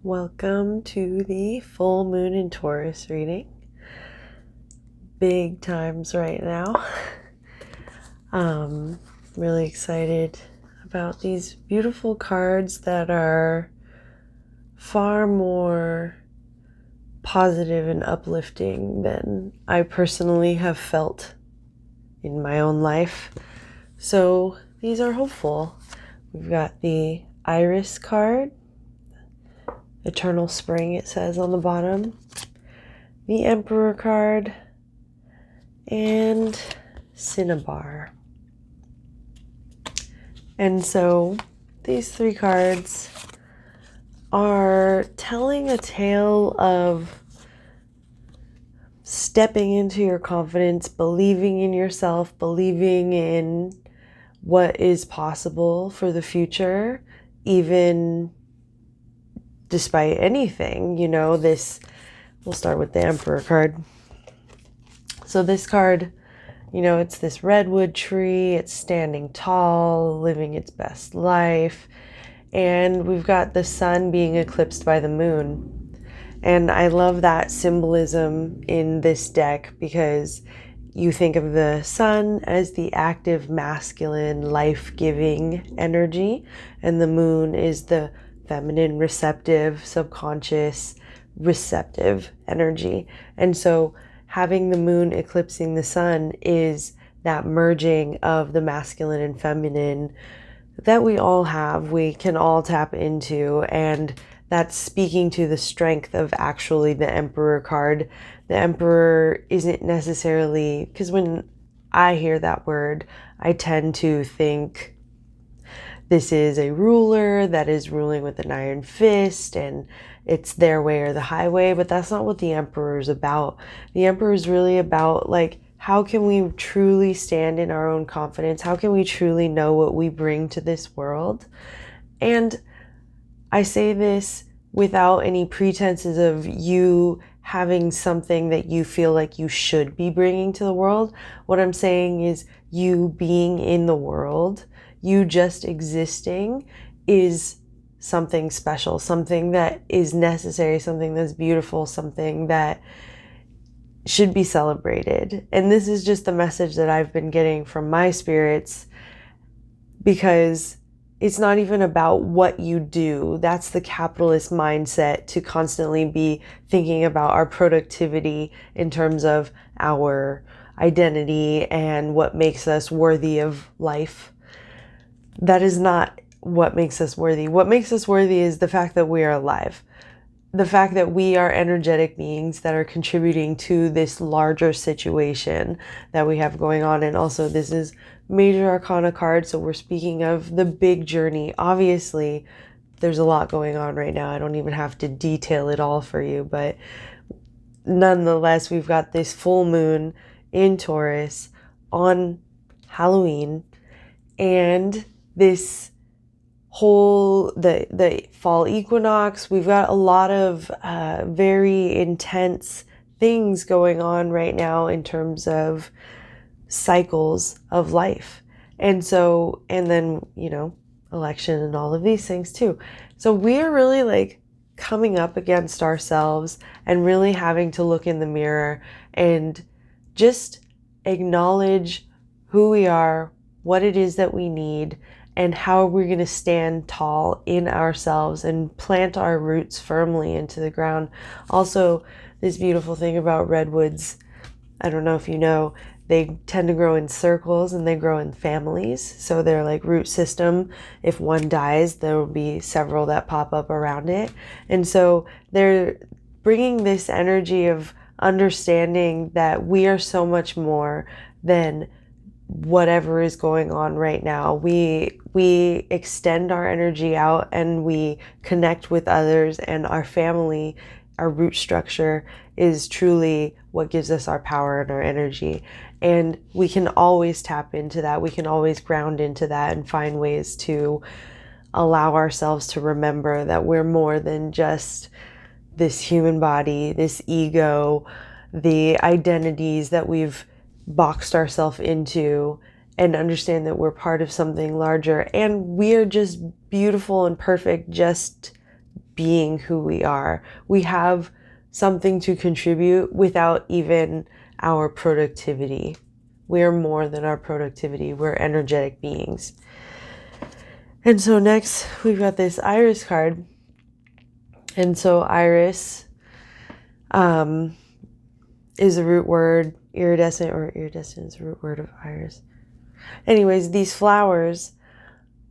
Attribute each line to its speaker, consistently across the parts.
Speaker 1: Welcome to the full moon in Taurus reading. Big times right now. Really excited about these beautiful cards that are far more positive and uplifting than I personally have felt in my own life. So these are hopeful. We've got the Iris card, Eternal Spring, it says on the bottom, the Emperor card, and Cinnabar. And so these three cards are telling a tale of stepping into your confidence, believing in yourself, believing in what is possible for the future, even despite anything. We'll start with the Emperor card. So this card, it's this redwood tree, it's standing tall, living its best life, and we've got the sun being eclipsed by the moon. And I love that symbolism in this deck because you think of the sun as the active, masculine, life-giving energy, and the moon is the feminine, receptive, subconscious, receptive energy. And so having the moon eclipsing the sun is that merging of the masculine and feminine that we all have, we can all tap into, and that's speaking to the strength of actually the Emperor card. The Emperor isn't necessarily, because when I hear that word, I tend to think this is a ruler that is ruling with an iron fist and it's their way or the highway, but that's not what the Emperor is about. The Emperor is really about, how can we truly stand in our own confidence? How can we truly know what we bring to this world? And I say this without any pretenses of you having something that you feel like you should be bringing to the world. What I'm saying is you being in the world, you just existing is something special, something that is necessary, something that's beautiful, something that should be celebrated. And this is just the message that I've been getting from my spirits, because it's not even about what you do. That's the capitalist mindset, to constantly be thinking about our productivity in terms of our identity and what makes us worthy of life. That is not what makes us worthy. What makes us worthy is the fact that we are alive. The fact that we are energetic beings that are contributing to this larger situation that we have going on. And also, this is Major Arcana card, so we're speaking of the big journey. Obviously, there's a lot going on right now. I don't even have to detail it all for you, but nonetheless, we've got this full moon in Taurus on Halloween, and this whole the fall equinox. We've got a lot of very intense things going on right now in terms of cycles of life. And then election and all of these things too. So we are really coming up against ourselves and really having to look in the mirror and just acknowledge who we are, what it is that we need, and how we're going to stand tall in ourselves and plant our roots firmly into the ground. Also, this beautiful thing about redwoods, I don't know if you know, they tend to grow in circles and they grow in families. So they're like root system. If one dies, there will be several that pop up around it. And so they're bringing this energy of understanding that we are so much more than whatever is going on right now. We extend our energy out and we connect with others, and our family, our root structure is truly what gives us our power and our energy. And we can always tap into that. We can always ground into that and find ways to allow ourselves to remember that we're more than just this human body, this ego, the identities that we've boxed ourselves into, and understand that we're part of something larger, and we're just beautiful and perfect just being who we are. We have something to contribute without even our productivity. We are more than our productivity. We're energetic beings. And so next we've got this Iris card. And so Iris is a root word. Iridescent is a root word of iris. Anyways, these flowers,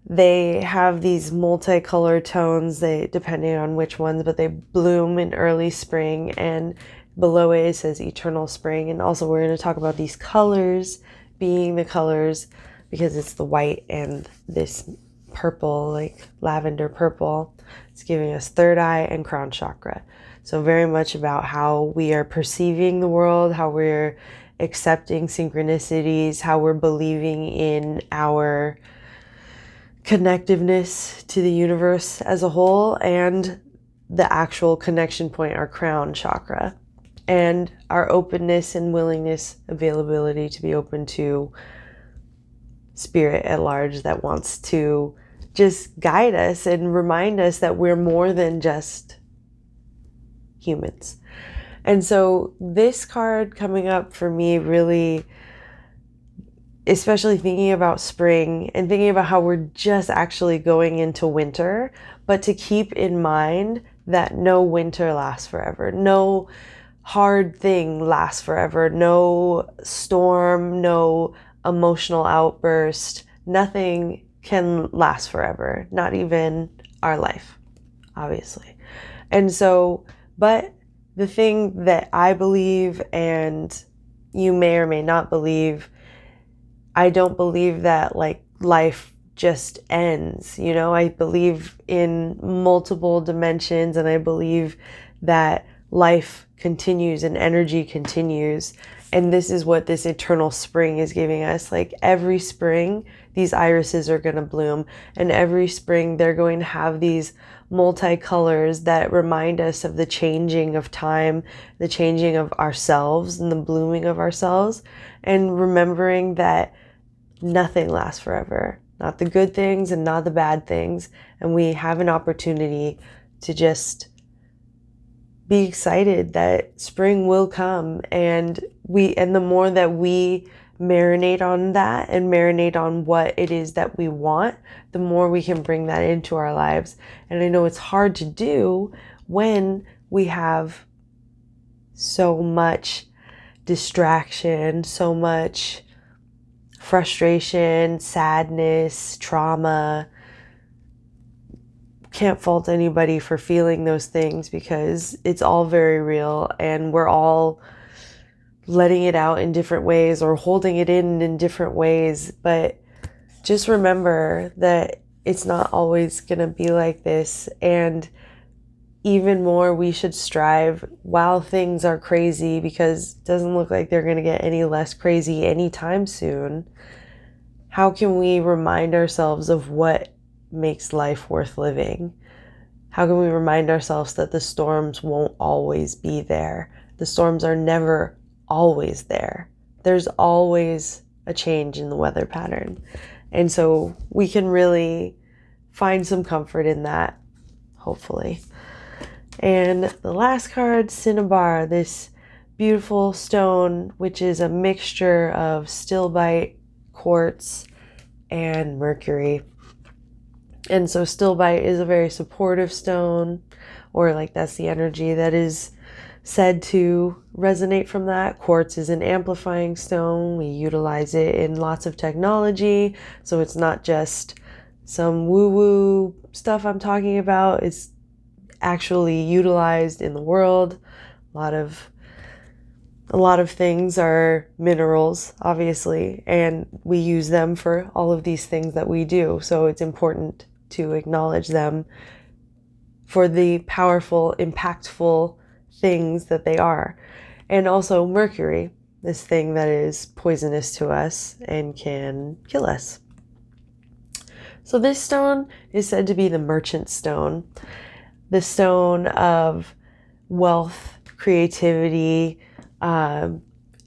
Speaker 1: they have these multicolored tones, depending on which ones, but they bloom in early spring, and below it says eternal spring. And also we're going to talk about these colors being the colors, because it's the white and this purple, like lavender purple. It's giving us third eye and crown chakra. So very much about how we are perceiving the world, how we're accepting synchronicities, how we're believing in our connectiveness to the universe as a whole, and the actual connection point, our crown chakra, and our openness and willingness, availability to be open to spirit at large that wants to just guide us and remind us that we're more than just humans. And so this card coming up for me, really, especially thinking about spring and thinking about how we're just actually going into winter, but to keep in mind that no winter lasts forever. No hard thing lasts forever. No storm, no emotional outburst, nothing can last forever. Not even our life, obviously. And so, but the thing that I believe, and you may or may not believe, I don't believe that like life just ends. You know, I believe in multiple dimensions, and I believe that life continues and energy continues. And this is what this eternal spring is giving us. Like every spring, these irises are going to bloom, and every spring they're going to have these multicolors that remind us of the changing of time, the changing of ourselves, and the blooming of ourselves, and remembering that nothing lasts forever, not the good things and not the bad things. And we have an opportunity to just be excited that spring will come, and the more that we marinate on that and marinate on what it is that we want, the more we can bring that into our lives. And I know it's hard to do when we have so much distraction, so much frustration, sadness, trauma. Can't fault anybody for feeling those things, because it's all very real, and we're all letting it out in different ways or holding it in different ways. But just remember that it's not always going to be like this. And even more, we should strive while things are crazy, because it doesn't look like they're going to get any less crazy anytime soon. How can we remind ourselves of what makes life worth living? How can we remind ourselves that the storms won't always be there? The storms are never always there. There's always a change in the weather pattern. And so we can really find some comfort in that, hopefully. And the last card, Cinnabar, this beautiful stone, which is a mixture of stilbite, quartz, and mercury. And so stilbite is a very supportive stone, or like that's the energy that is said to resonate from that. Quartz is an amplifying stone. We utilize it in lots of technology. So it's not just some woo-woo stuff I'm talking about. It's actually utilized in the world. A lot of things are minerals, obviously, and we use them for all of these things that we do. So it's important to acknowledge them for the powerful, impactful things that they are. And also mercury, this thing that is poisonous to us and can kill us. So this stone is said to be the merchant stone, the stone of wealth, creativity,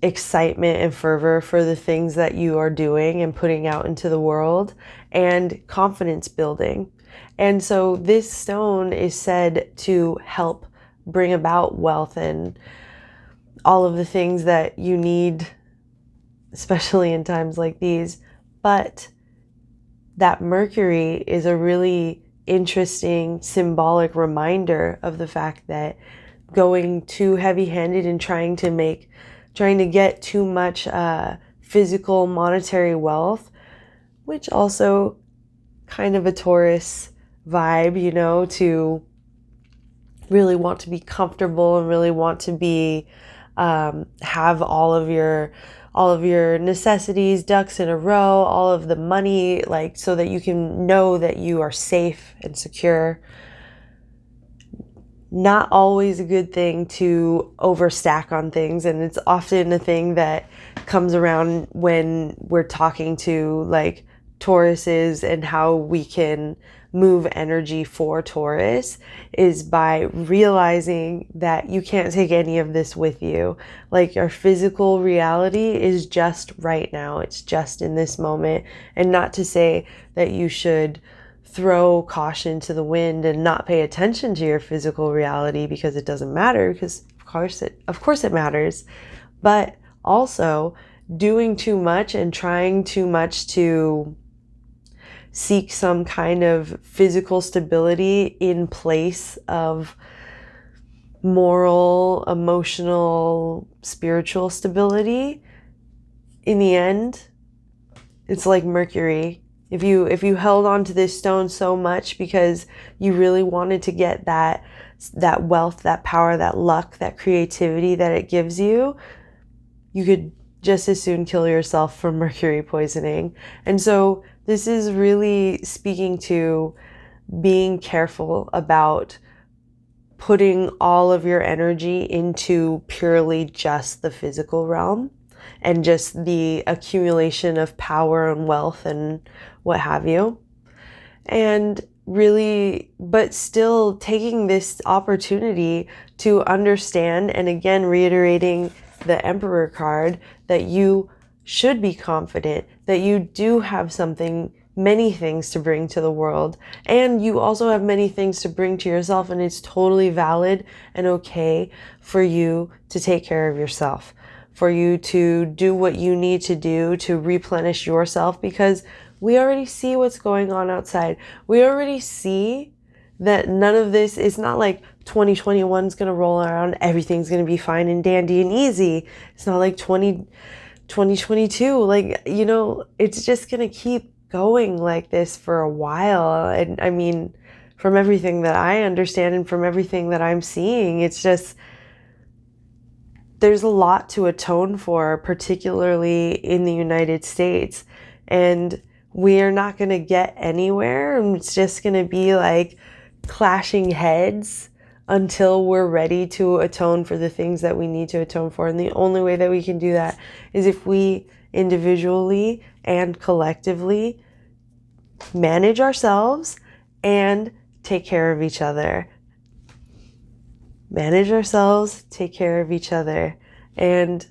Speaker 1: excitement and fervor for the things that you are doing and putting out into the world, and confidence building. And so this stone is said to help bring about wealth and all of the things that you need, especially in times like these. But that Mercury is a really interesting symbolic reminder of the fact that going too heavy-handed and trying to get too much physical monetary wealth, which also kind of a Taurus vibe, you know, to really want to be comfortable and really want to be have all of your necessities, ducks in a row, all of the money, like, so that you can know that you are safe and secure. Not always a good thing to overstack on things, and it's often a thing that comes around when we're talking to like Tauruses, and how we can move energy for Taurus is by realizing that you can't take any of this with you. Like, our physical reality is just right now. It's just in this moment. And not to say that you should throw caution to the wind and not pay attention to your physical reality, because it doesn't matter, because of course it matters. But also, doing too much and trying too much to seek some kind of physical stability in place of moral, emotional, spiritual stability, in the end, it's like Mercury. If you held on to this stone so much because you really wanted to get that wealth, that power, that luck, that creativity that it gives you, you could just as soon kill yourself from mercury poisoning. And so this is really speaking to being careful about putting all of your energy into purely just the physical realm and just the accumulation of power and wealth and what have you. And really, but still taking this opportunity to understand, and again, reiterating the Emperor card, that you should be confident, that you do have many things to bring to the world, and you also have many things to bring to yourself, and it's totally valid and okay for you to take care of yourself, for you to do what you need to do to replenish yourself, because we already see what's going on outside. We already see that none of this is not like 2021 is going to roll around, everything's going to be fine and dandy and easy. It's not like 2022, like, you know, it's just going to keep going like this for a while. And I mean, from everything that I understand and from everything that I'm seeing, it's just, there's a lot to atone for, particularly in the United States. And we're not going to get anywhere. And it's just going to be like clashing heads until we're ready to atone for the things that we need to atone for. And the only way that we can do that is if we individually and collectively manage ourselves and take care of each other. Manage ourselves, take care of each other, and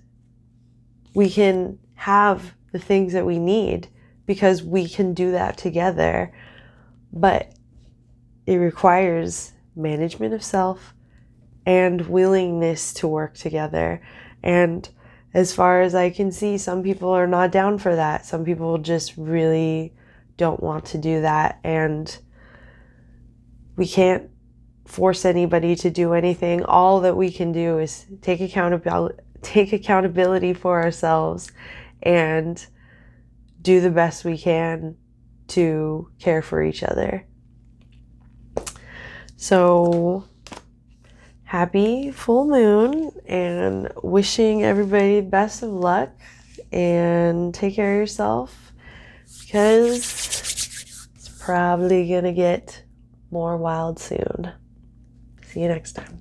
Speaker 1: we can have the things that we need because we can do that together. But it requires management of self and willingness to work together. And as far as I can see, some people are not down for that. Some people just really don't want to do that. And we can't force anybody to do anything. All that we can do is take accountability for ourselves and do the best we can to care for each other. So happy full moon, and wishing everybody best of luck, and take care of yourself, because it's probably gonna get more wild soon. See you next time.